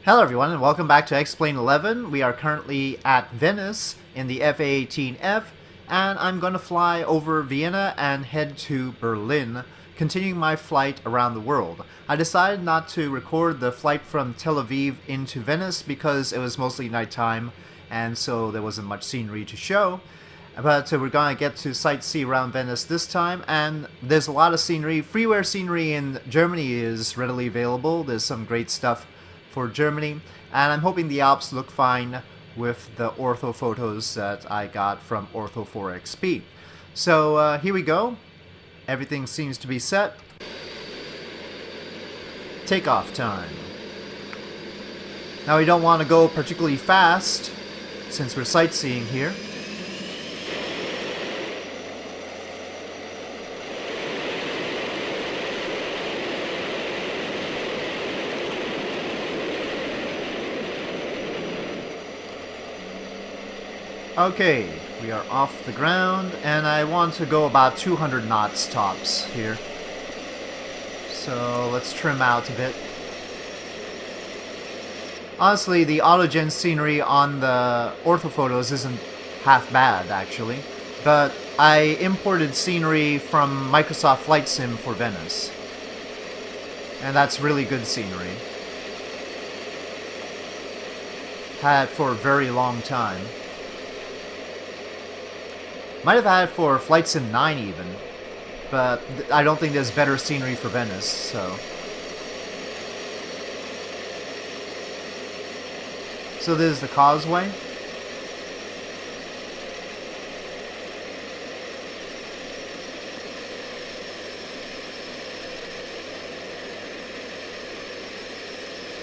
Hello everyone and welcome back to X-Plane 11. We are currently at Venice in the FA-18F and I'm going to fly over Vienna and head to Berlin, continuing my flight around the world. I decided not to record the flight from Tel Aviv into Venice because it was mostly nighttime and so there wasn't much scenery to show. But we're going to get to sightsee around Venice this time, and there's a lot of scenery. Freeware scenery in Germany is readily available. There's some great stuff for Germany, and I'm hoping the Alps look fine with the ortho photos that I got from Ortho 4XP. So here we go. Everything seems to be set. Takeoff time. Now we don't want to go particularly fast since we're sightseeing here. Okay, we are off the ground, and I want to go about 200 knots tops here. So let's trim out a bit. Honestly, the autogen scenery on the orthophotos isn't half bad, actually. But I imported scenery from Microsoft Flight Sim for Venice. And that's really good scenery. Had it for a very long time. Might have had it for Flight Sim 9 even, but I don't think there's better scenery for Venice, so... So this is the causeway.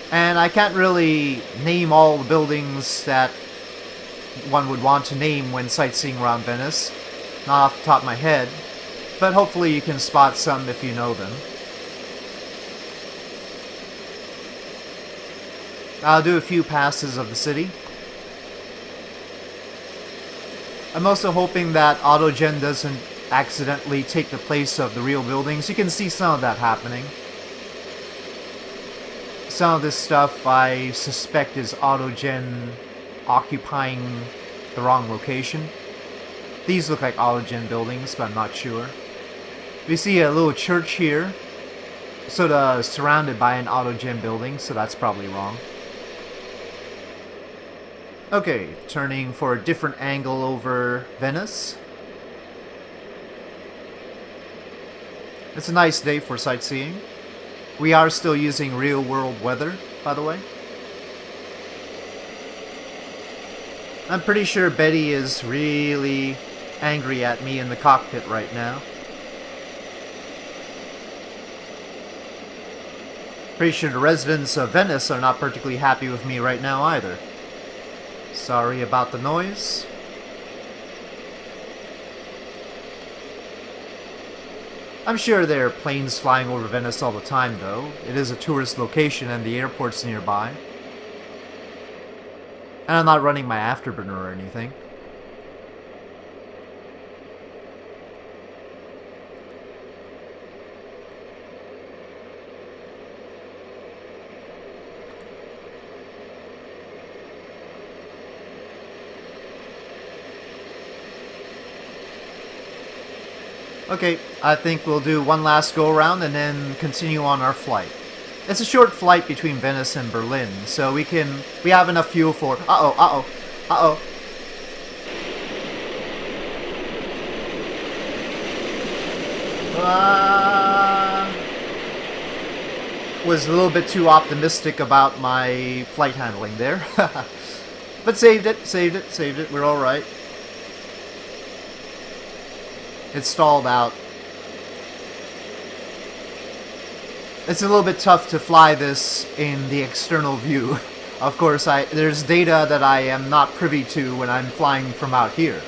And I can't really name all the buildings that one would want to name when sightseeing around Venice. Not off the top of my head, but hopefully you can spot some if you know them. I'll do a few passes of the city. I'm also hoping that AutoGen doesn't accidentally take the place of the real buildings. You can see some of that happening. Some of this stuff I suspect is AutoGen occupying the wrong location. These look like AutoGen buildings, but I'm not sure. We see a little church here, sort of surrounded by an AutoGen building, so that's probably wrong. Okay, turning for a different angle over Venice. It's a nice day for sightseeing. We are still using real-world weather, by the way. I'm pretty sure Betty is really angry at me in the cockpit right now. Pretty sure the residents of Venice are not particularly happy with me right now either. Sorry about the noise. I'm sure there are planes flying over Venice all the time though. It is a tourist location and the airport's nearby. And I'm not running my afterburner or anything. Okay, I think we'll do one last go around and then continue on our flight. It's a short flight between Venice and Berlin, so we have enough fuel for... Uh-oh. Was a little bit too optimistic about my flight handling there. But saved it, we're alright. It stalled out. It's a little bit tough to fly this in the external view. Of course, there's data that I am not privy to when I'm flying from out here.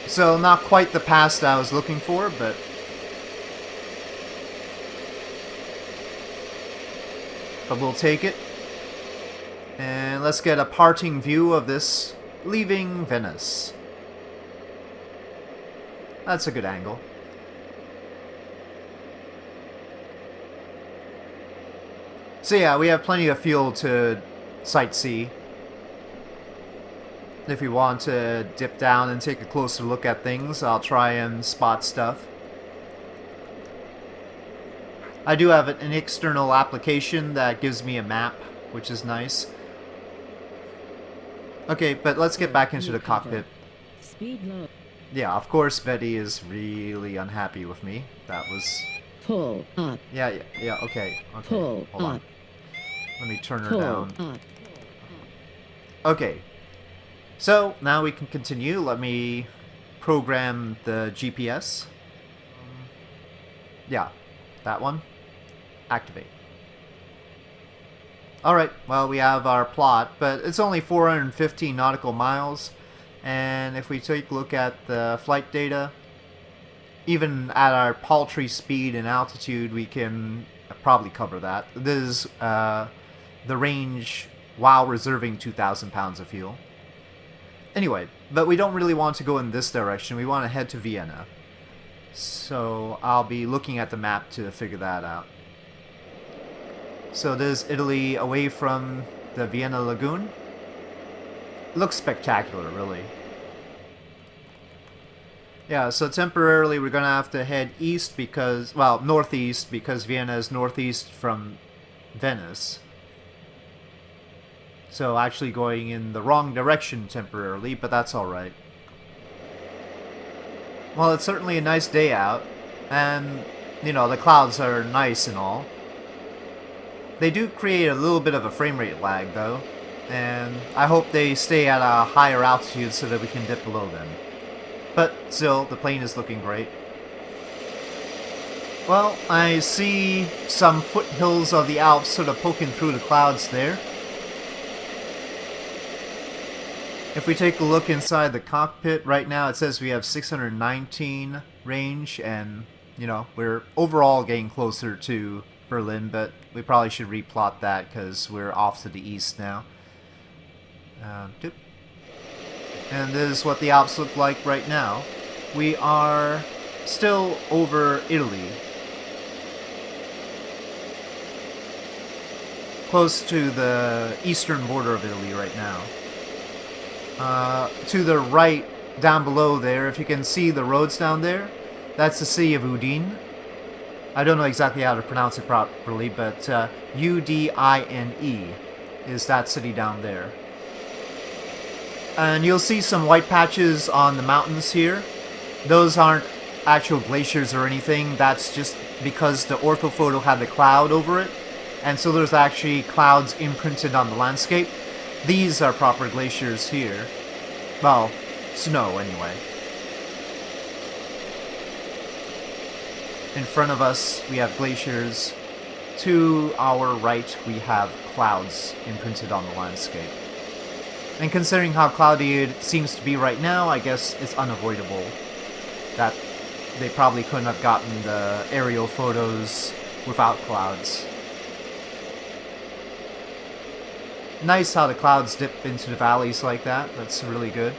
So, not quite the pass that I was looking for, but... we'll take it. And let's get a parting view of this leaving Venice. That's a good angle. So yeah, we have plenty of fuel to sightsee. If we want to dip down and take a closer look at things, I'll try and spot stuff. I do have an external application that gives me a map, which is nice. Okay, but let's get back into the cockpit. Speed low. Yeah, of course Betty is really unhappy with me. That was... Pull up. Yeah, okay. Pull Hold on. up. Let me turn her Pull down. up. Okay. So, now we can continue. Let me program the GPS. Yeah, that one. Activate. Alright, well, we have our plot, but it's only 415 nautical miles. And if we take a look at the flight data, even at our paltry speed and altitude, we can probably cover that. This is the range while reserving 2,000 pounds of fuel. Anyway, but we don't really want to go in this direction. We want to head to Vienna. So I'll be looking at the map to figure that out. So this is Italy away from the Vienna Lagoon. Looks spectacular, really. Yeah, so temporarily we're gonna have to head east because, well, northeast, because Vienna is northeast from Venice. So actually going in the wrong direction temporarily, but that's alright. Well, it's certainly a nice day out, and, you know, the clouds are nice and all. They do create a little bit of a frame rate lag, though, and I hope they stay at a higher altitude so that we can dip below them. But still, the plane is looking great. Well, I see some foothills of the Alps sort of poking through the clouds there. If we take a look inside the cockpit, right now it says we have 619 range, and, you know, we're overall getting closer to Berlin, but we probably should replot that because we're off to the east now. And this is what the Alps look like right now. We are still over Italy. Close to the eastern border of Italy right now. To the right, down below there, if you can see the roads down there, that's the city of Udine. I don't know exactly how to pronounce it properly, but Udine is that city down there. And you'll see some white patches on the mountains here. Those aren't actual glaciers or anything. That's just because the orthophoto had the cloud over it. And so there's actually clouds imprinted on the landscape. These are proper glaciers here. Well, snow anyway. In front of us, we have glaciers. To our right, we have clouds imprinted on the landscape. And considering how cloudy it seems to be right now, I guess it's unavoidable that they probably couldn't have gotten the aerial photos without clouds. Nice how the clouds dip into the valleys like that. That's really good.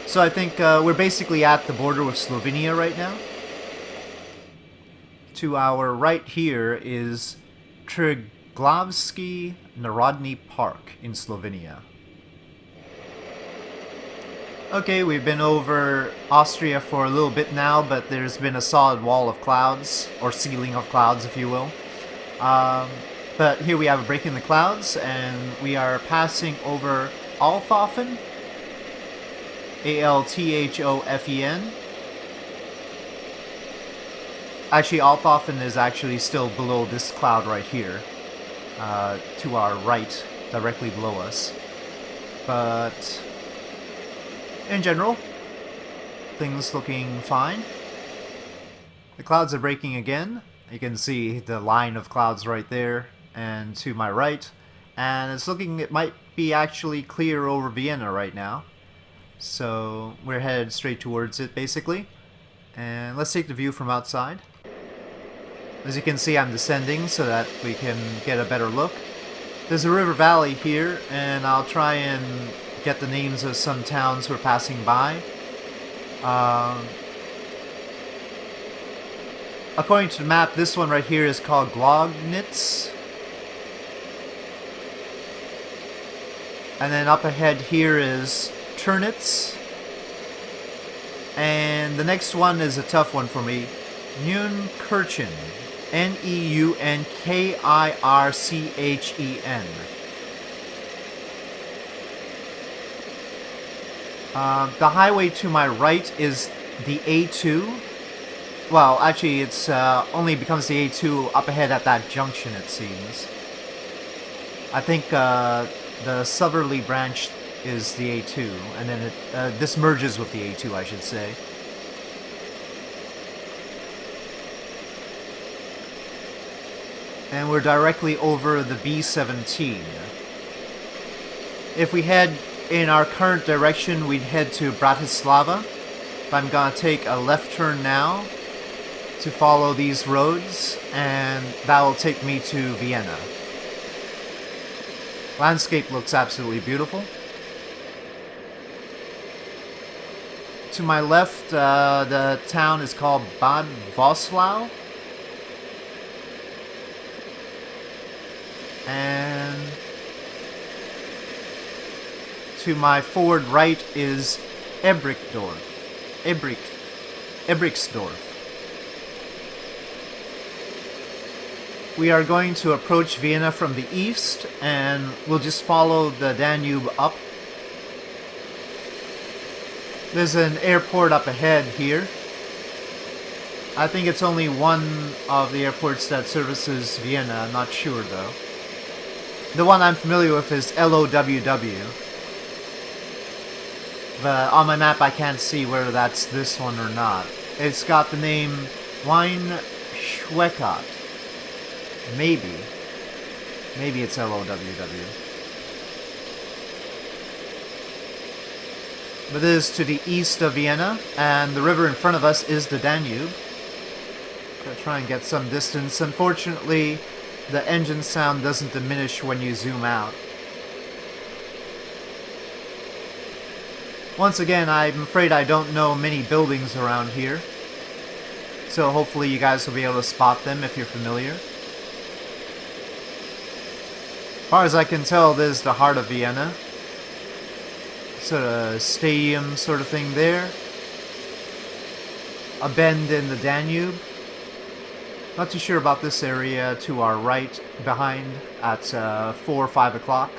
So I think we're basically at the border with Slovenia right now. To our right here is Triglavski Narodny Park in Slovenia. Okay, we've been over Austria for a little bit now, but there's been a solid wall of clouds, or ceiling of clouds if you will. But here we have a break in the clouds, and we are passing over Althofen. Althofen. Actually, Althofen is actually still below this cloud right here. To our right, directly below us. But in general, things looking fine. The clouds are breaking again. You can see the line of clouds right there and to my right. And it's looking, it might be actually clear over Vienna right now. So we're headed straight towards it basically. And let's take the view from outside. As you can see, I'm descending so that we can get a better look. There's a river valley here, and I'll try and get the names of some towns we're passing by. According to the map, this one right here is called Glognitz. And then up ahead here is Turnitz. And the next one is a tough one for me. Neunkirchen. Neunkirchen. The highway to my right is the A2. Well, actually, it's only becomes the A2 up ahead at that junction, it seems. I think the southerly branch is the A2, and then this merges with the A2, I should say. And we're directly over the B17. If we head in our current direction, we'd head to Bratislava. But I'm gonna take a left turn now to follow these roads, and that will take me to Vienna. Landscape looks absolutely beautiful. To my left, the town is called Bad Voslau. And to my forward right is Ebriksdorf. We are going to approach Vienna from the east, and we'll just follow the Danube up. There's an airport up ahead here. I think it's only one of the airports that services Vienna, I'm not sure though. The one I'm familiar with is LOWW. But on my map I can't see whether that's this one or not. It's got the name Weinschwekat. Maybe it's LOWW. But it is to the east of Vienna, and the river in front of us is the Danube. Gotta try and get some distance. Unfortunately, the engine sound doesn't diminish when you zoom out. Once again, I'm afraid I don't know many buildings around here. So hopefully you guys will be able to spot them if you're familiar. As far as I can tell, this is the heart of Vienna. Sort of stadium sort of thing there. A bend in the Danube. Not too sure about this area to our right behind at 4 or 5 o'clock.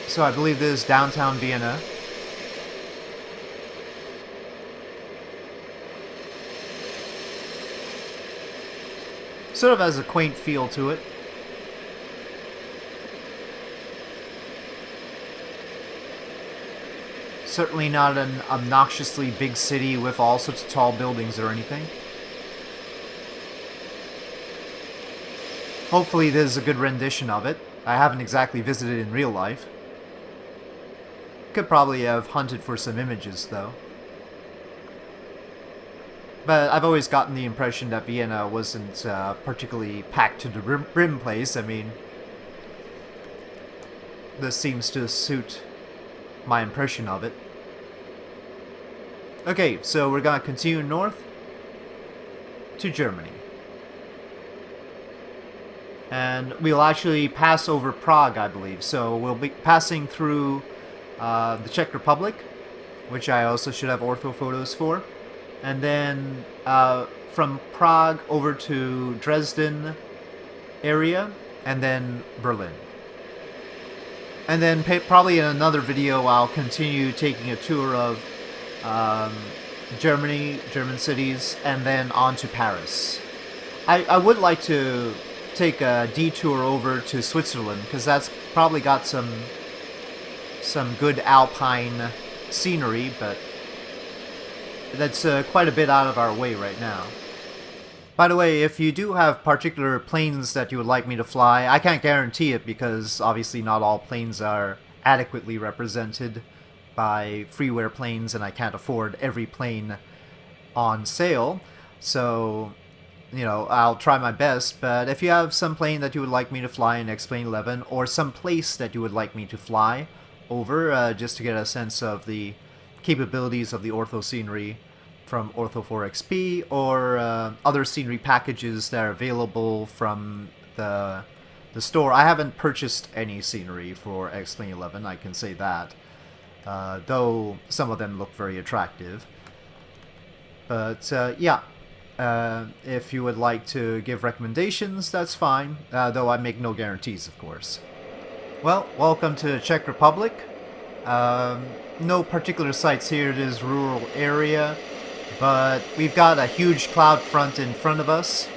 So I believe this is downtown Vienna. Sort of has a quaint feel to it. Certainly not an obnoxiously big city with all sorts of tall buildings or anything. Hopefully this is a good rendition of it. I haven't exactly visited in real life. Could probably have hunted for some images though. But I've always gotten the impression that Vienna wasn't particularly packed to the brim place. I mean, this seems to suit my impression of it. Okay, so we're gonna continue north to Germany. And we'll actually pass over Prague, I believe. So we'll be passing through the Czech Republic, which I also should have ortho photos for. And then from Prague over to Dresden area, and then Berlin. And then probably in another video I'll continue taking a tour of Germany, German cities, and then on to Paris. I would like to take a detour over to Switzerland, because that's probably got some good alpine scenery, but that's quite a bit out of our way right now. By the way, if you do have particular planes that you would like me to fly, I can't guarantee it because obviously not all planes are adequately represented by freeware planes, and I can't afford every plane on sale. So I'll try my best, but if you have some plane that you would like me to fly in X-Plane 11, or some place that you would like me to fly over, just to get a sense of the capabilities of the ortho scenery from Ortho 4XP, or other scenery packages that are available from the store. I haven't purchased any scenery for X-Plane 11, I can say that, though some of them look very attractive. But yeah, if you would like to give recommendations, that's fine, though I make no guarantees, of course. Well, welcome to the Czech Republic. No particular sites here, it is rural area, but we've got a huge cloud front in front of us,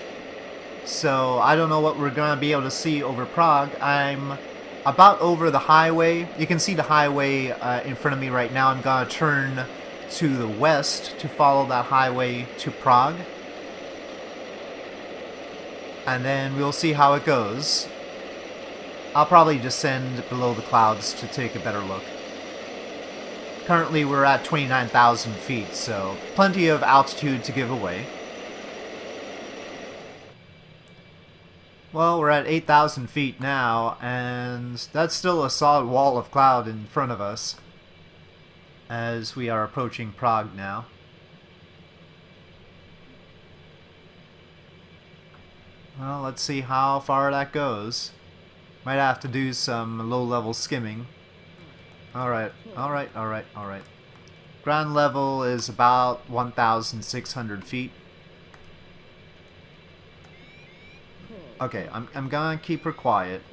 so I don't know what we're going to be able to see over Prague. I'm about over the highway. You can see the highway in front of me right now. I'm going to turn to the west to follow that highway to Prague, and then we'll see how it goes. I'll probably descend below the clouds to take a better look. Currently we're at 29,000 feet, so plenty of altitude to give away. Well, we're at 8,000 feet now, and that's still a solid wall of cloud in front of us as we are approaching Prague now. Well, let's see how far that goes. Might have to do some low-level skimming. Alright. Ground level is about 1,600 feet. Okay, I'm gonna keep her quiet.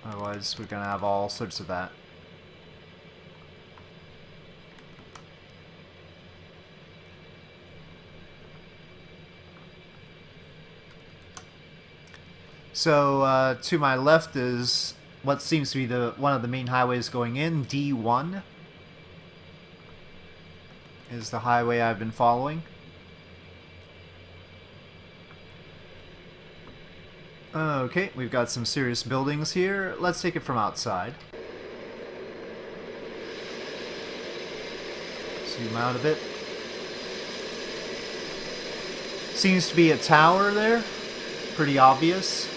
Otherwise, we're gonna have all sorts of that. So, to my left is what seems to be one of the main highways going in. D1 is the highway I've been following. Okay, we've got some serious buildings here. Let's take it from outside. Zoom out a bit. Seems to be a tower there. Pretty obvious.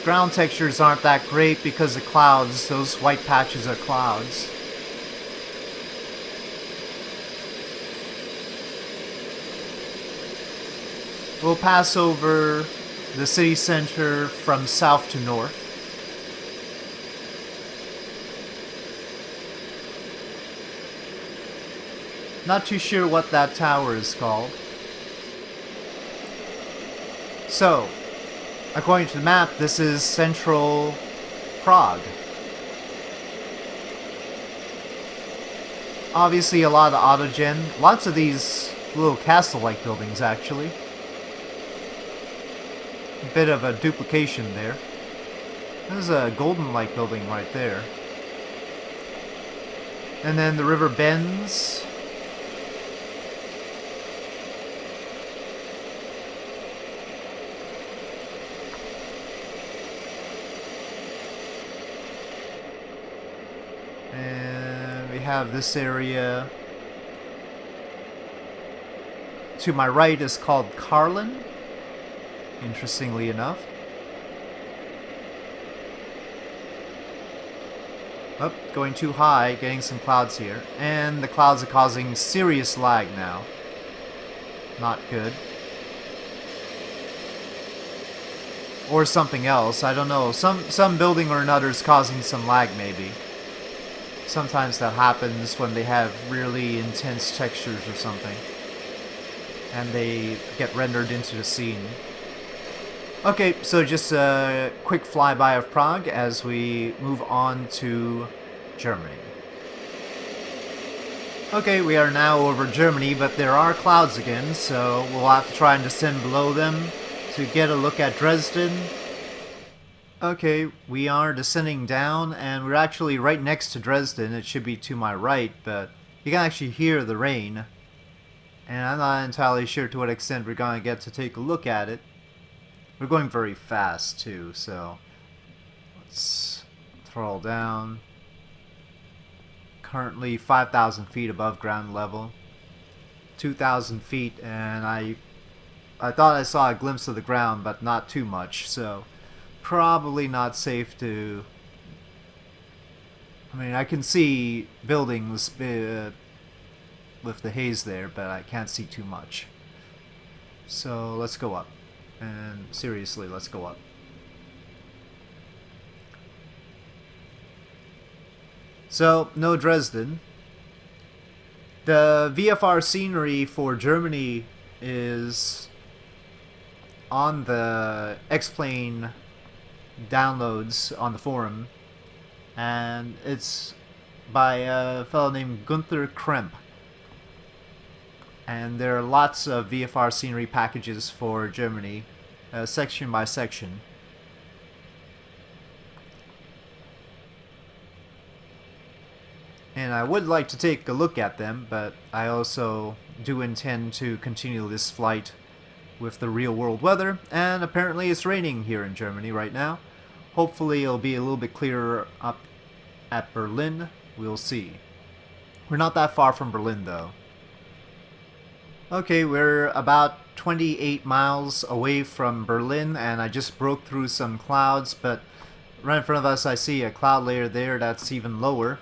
Ground textures aren't that great because of clouds. Those white patches are clouds. We'll pass over the city center from south to north. Not too sure what that tower is called. So, according to the map, this is central Prague. Obviously a lot of autogen. Lots of these little castle-like buildings, actually. A bit of a duplication there. There's a golden-like building right there. And then the river bends. And we have this area. To my right is called Karlin, interestingly enough. Oh, going too high, getting some clouds here. And the clouds are causing serious lag now. Not good. Or something else, I don't know. Some building or another is causing some lag, maybe. Sometimes that happens when they have really intense textures or something, and they get rendered into the scene. Okay, so just a quick flyby of Prague as we move on to Germany. Okay, we are now over Germany, but there are clouds again, so we'll have to try and descend below them to get a look at Dresden. Okay, we are descending down, and we're actually right next to Dresden. It should be to my right, but you can actually hear the rain. And I'm not entirely sure to what extent we're going to get to take a look at it. We're going very fast, too, so let's Crawl down. Currently 5,000 feet above ground level. 2,000 feet, and I thought I saw a glimpse of the ground, but not too much, so probably not safe to... I mean, I can see buildings with the haze there, but I can't see too much. So let's go up. And seriously, let's go up. So, no Dresden. The VFR scenery for Germany is on the X-Plane downloads on the forum, and it's by a fellow named Gunther Kremp. And there are lots of VFR scenery packages for Germany, section by section. And I would like to take a look at them, but I also do intend to continue this flight with the real world weather, and apparently it's raining here in Germany right now. Hopefully it'll be a little bit clearer up at Berlin. We'll see. We're not that far from Berlin though. Okay, we're about 28 miles away from Berlin, and I just broke through some clouds, but right in front of us I see a cloud layer there that's even lower.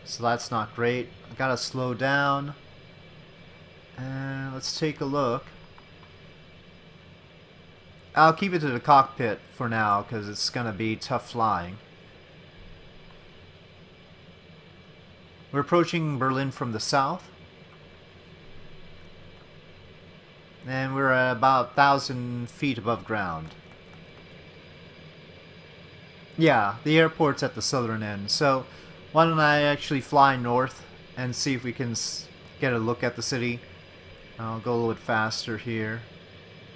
So that's not great. I gotta slow down. And let's take a look. I'll keep it to the cockpit for now because it's gonna be tough flying. We're approaching Berlin from the south. And we're at about 1,000 feet above ground. Yeah, the airport's at the southern end, so why don't I actually fly north and see if we can get a look at the city. I'll go a little bit faster here,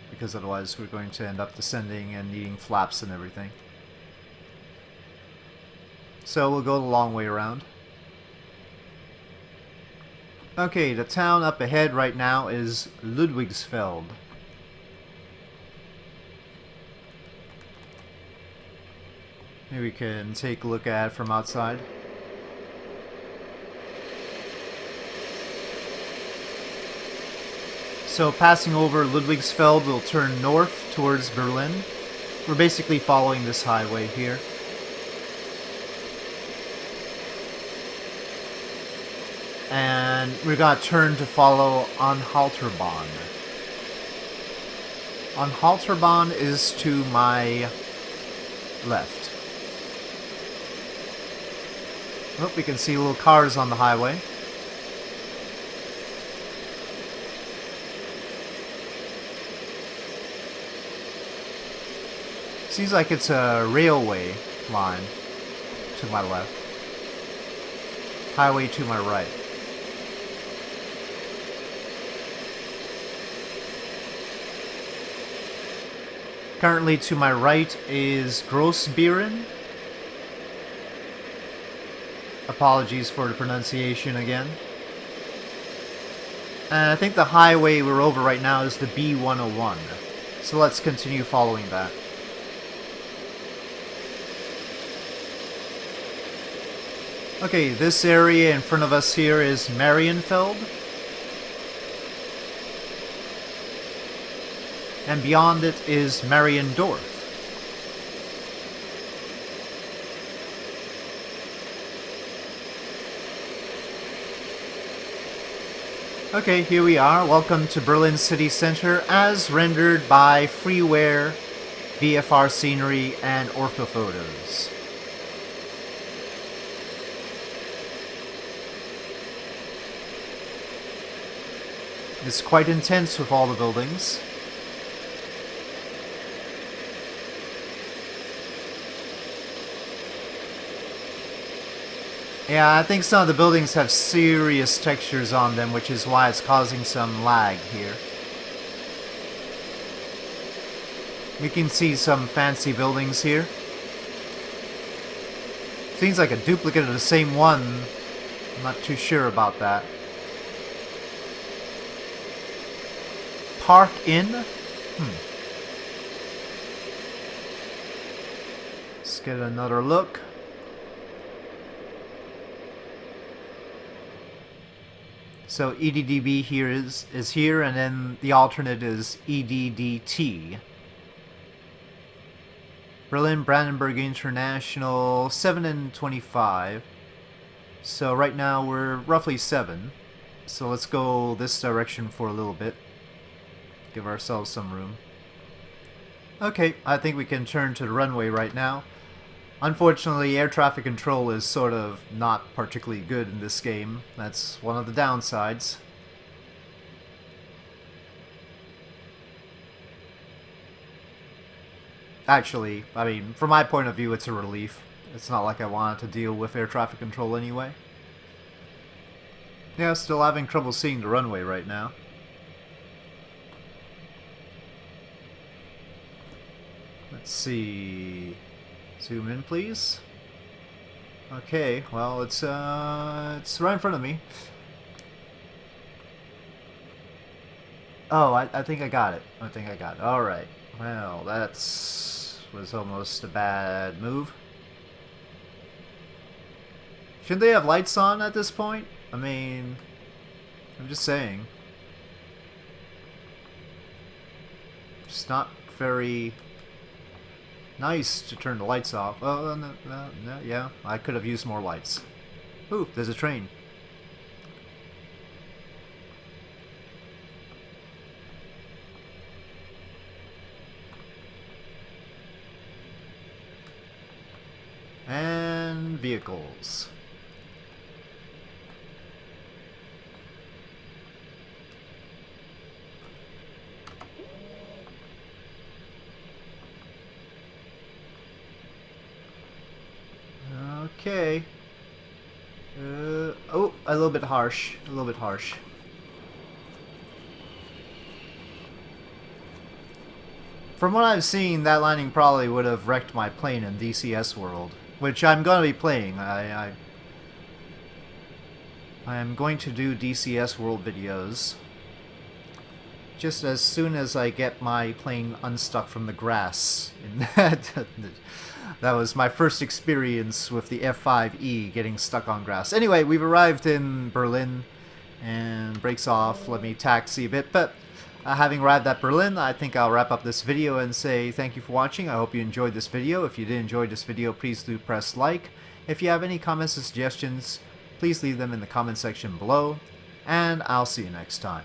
because otherwise we're going to end up descending and needing flaps and everything. So we'll go the long way around. Okay, the town up ahead right now is Ludwigsfeld. Maybe we can take a look at it from outside. So passing over Ludwigsfeld, we'll turn north towards Berlin. We're basically following this highway here. And we're gonna turn to follow Anhalterbahn. Anhalterbahn is to my left. Oh, we can see little cars on the highway. Seems like it's a railway line to my left. Highway to my right. Currently to my right is Grossbeeren. Apologies for the pronunciation again. And I think the highway we're over right now is the B101. So let's continue following that. Okay, this area in front of us here is Marienfeld. And beyond it is Mariendorf. Okay, here we are. Welcome to Berlin City Center as rendered by Freeware, VFR Scenery, and Orthophotos. It's quite intense with all the buildings. Yeah, I think some of the buildings have serious textures on them, which is why it's causing some lag here. We can see some fancy buildings here. Seems like a duplicate of the same one. I'm not too sure about that. Park Inn? Let's get another look. So EDDB here is here, and then the alternate is EDDT. Berlin Brandenburg International 7 and 25. So right now we're roughly 7. So let's go this direction for a little bit. Give ourselves some room. Okay, I think we can turn to the runway right now. Unfortunately, air traffic control is sort of not particularly good in this game. That's one of the downsides. Actually, I mean, from my point of view, it's a relief. It's not like I wanted to deal with air traffic control anyway. Yeah, still having trouble seeing the runway right now. Let's see... Zoom in, please. Okay, well, it's right in front of me. Oh, I think I got it. I think I got it. Alright. Well, was almost a bad move. Shouldn't they have lights on at this point? I mean, I'm just saying. It's not very nice to turn the lights off. Oh, no, yeah, I could have used more lights. Ooh, there's a train. And vehicles. Okay. Oh, a little bit harsh. A little bit harsh. From what I've seen, that landing probably would have wrecked my plane in DCS World, which I'm going to be playing. I am going to do DCS World videos just as soon as I get my plane unstuck from the grass. In that was my first experience with the F5E getting stuck on grass. Anyway, we've arrived in Berlin, and brakes off. Let me taxi a bit, but having arrived at Berlin, I think I'll wrap up this video and say thank you for watching. I hope you enjoyed this video. If you did enjoy this video, please do press like. If you have any comments or suggestions, please leave them in the comment section below, and I'll see you next time.